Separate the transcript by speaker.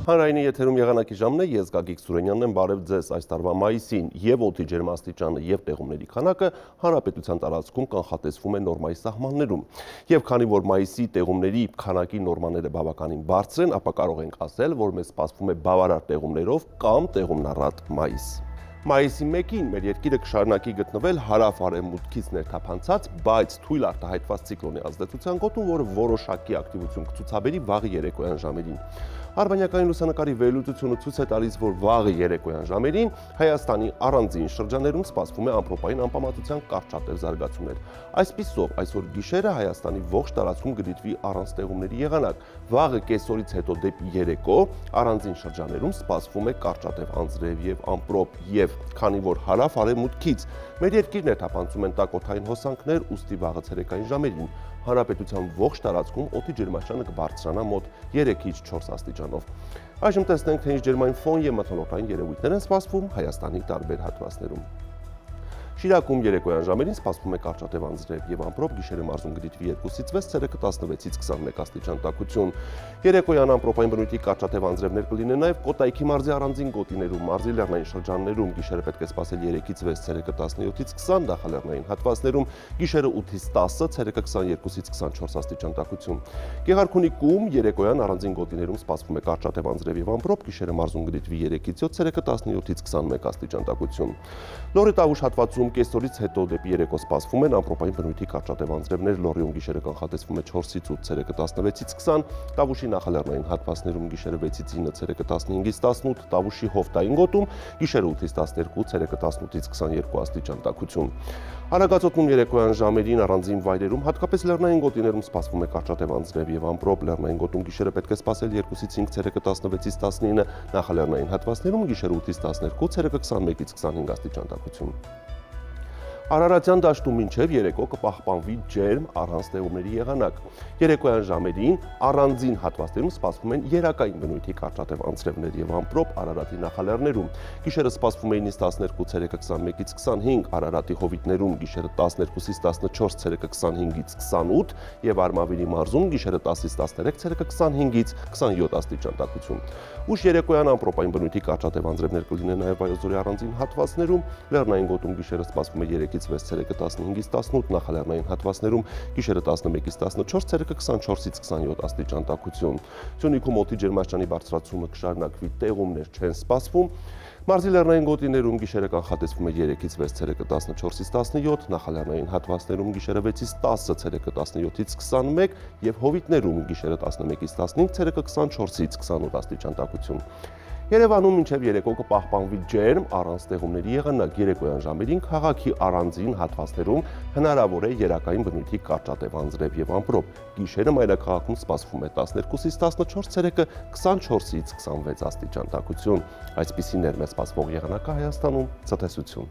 Speaker 1: Հանրայինի եթերում եղանակի ժամն է, ես Գագիկ Սուրենյանն եմ, բարև ձեզ այս տարվա մայիսին և օդի ջերմաստիճանը և տեղումների քանակը հանրապետության տարածքում կանխատեսվում է նորմայի սահմաններում։ Եվ քանի որ մայիսի տեղումների քանակի նորմաները բավականին բարձր են, ապա կարող ենք ասել, որ մեզ սպասվում է բավարար տեղումներով կամ տեղումնառատ մայիս։ Մայիսի 1-ին մեր երկիրը կշարունակի գտնվել հարավ-արևմուտքից ներթափանցած, բայց թույլ արտահայտված ցիկլոնի ազդեցության գոտում, որը որոշակի ակտիվություն կցուցաբերի վաղը երեկոյան ժամերին։ Արբանյակային լուսանկարի վերլուծությունը ցույց է տալիս, որ վաղը երեկոյան ժամերին Հայաստանի առանձին շրջաններում սպասվում է ամպրոպային անպամատության կարճատև զարգացումներ։ Այսպիսով, այսօր գիշերը Հայաստանի ողջ տարածքում կդիտվի առանց տեղումների եղանակ։ Վաղը կեսօրից հետո դեպի երեկո առանձին շրջաներում սպասվում է կարճատև անձրև և ամպրոպ, և քանի որ հարավ-արևմուտքից մեր երկիրն ներթափանցում են տակոթային հոսանքներ, ուստի վաղը ցերեկային ժամերին հանրապետության ողջ տարածքում օդի ջերմաստիճանը կբարձրանա մոտ 3-ից 4 աստիճանով։ Այժմ տեսնենք, թե ինչ ջերմային ֆոն և մթնոլորտային երևույթներ են սպասվում Հայաստանի տարբեր հատվածներում։ Շիրակում երեկոյան ժամերին սպասվում է կարճատև անձրև և ամպրոպ, գիշերը մարզում կդիտվի 2-ից 6, ցերեկը 16-ից 21 աստիճան տաքություն։ Երեկոյան ամպրոպային բնույթի կարճատև անձրևներ կլինեն նաև Կոտայքի մարզի առանձին գոտիներում, մարզի լեռնային շրջաններում, գիշերը պետք է սպասել 3-ից 6, ցերեկը 17-ից 20, նախալեռնային հատվածներում, գիշերը 8-ից 10, ցերեկը 22-ից 24 աստիճան տաքություն։ Գեղարքունիքում երեկոյան առանձին գոտիներում սպասվում է կարճատև անձրև և ամպրոպ, գիշերը մարզում կդիտվի 3-ից 7, ցերեկը 17-ից 21 աստիճան տաքություն։ Լոռի Տավուշ հատվածում կեսօրից հետո դեպի երեկո սպասվում են ամպրոպային բնույթի կարճատև անձրևներ, Լոռիում գիշերը կանխատեսվում է 4-ից 8, ցերեկը 16-ից 20, Տավուշի նախալեռնային հատվածներում գիշերը 6-ից 9, ցերեկը 15-ից 18, Տավուշի հովտային գոտում գիշերը 8-ից 12, ցերեկը 18-ից 22 աստիճան տաքություն։ Արագածոտնում երեկոյան ժամերին առանձին վայրերում, հատկապես լեռնային գոտիներում սպասվում է կարճատև անձրև և ամպրոպ, լեռնային գոտում գիշերը պետք է սպասել 2-ից 5, ցերեկը 16-ից 19, նախալեռնային հատվածներում գիշերը 8-ից 12, ցերեկը 21-ից 25 աստիճան տաքություն։ Արարատյան դաշտում մինչև երեկո կպահպանվի ջերմ առանց տեղումների եղանակ։ Երեկոյան ժամերին առանձին հատվածներում սպասվում են երակային բնույթի կարճատև անձրևներ և ամպրոպ Արարատի նախալեռներում։ Գիշերը սպասվում է 9-ից 12, ցերեկը 21-ից 25, Արարատի հովիտներում գիշերը 12-ից 14, ցերեկը 25-ից 28 և Արմավիրի մարզում գիշերը 10-ից 13, ցերեկը 25-ից 27 աստիճան տաքություն։ Ուշ երեկոյան ամպրոպային բնույթի կարճատև անձրևներ կլինեն նաև Վայոց ձորի առանձին հատվածներում, լեռնային գոտում գիշերը սպասվում է 3-ից 6, ցերեկը 15-ից 18, նախալեռնային հատվածներում գիշերը 11-ից 14, ցերեկը 24-ից 27 աստիճան տաքություն։ Սյունիքում օդի ջերմաստիճանի բարձրացումը կշարունակվի, տեղումներ չեն սպասվում։ Մարզի լեռնային գոտիներում գիշերը կանխատեսվում է 3-ից 6, ցերեկը 14-ից 17, նախալեռնային հատվածներում գիշերը 6-ից 10, ցերեկը 17-ից 21 և հովիտներում գիշերը 11-ից 15, ցերեկը 24-ից 28 աստիճան տաքություն։ Երևանում մինչև երեկո կպահպանվի ջերմ առանց տեղումների եղանակ, երեկոյան ժամերին քաղաքի առանձին հատվածներում հնարավոր է երակային բնույթի կարճատև անձրև և ամպրոպ, գիշերը մայրաքաղաքում սպասվում է 12-ից 14, ցերեկը 24-ից 26 աստիճան տաքություն։ Այսպիսին էր մեզ սպասվող եղանակը Հայաստանում, ցտեսություն։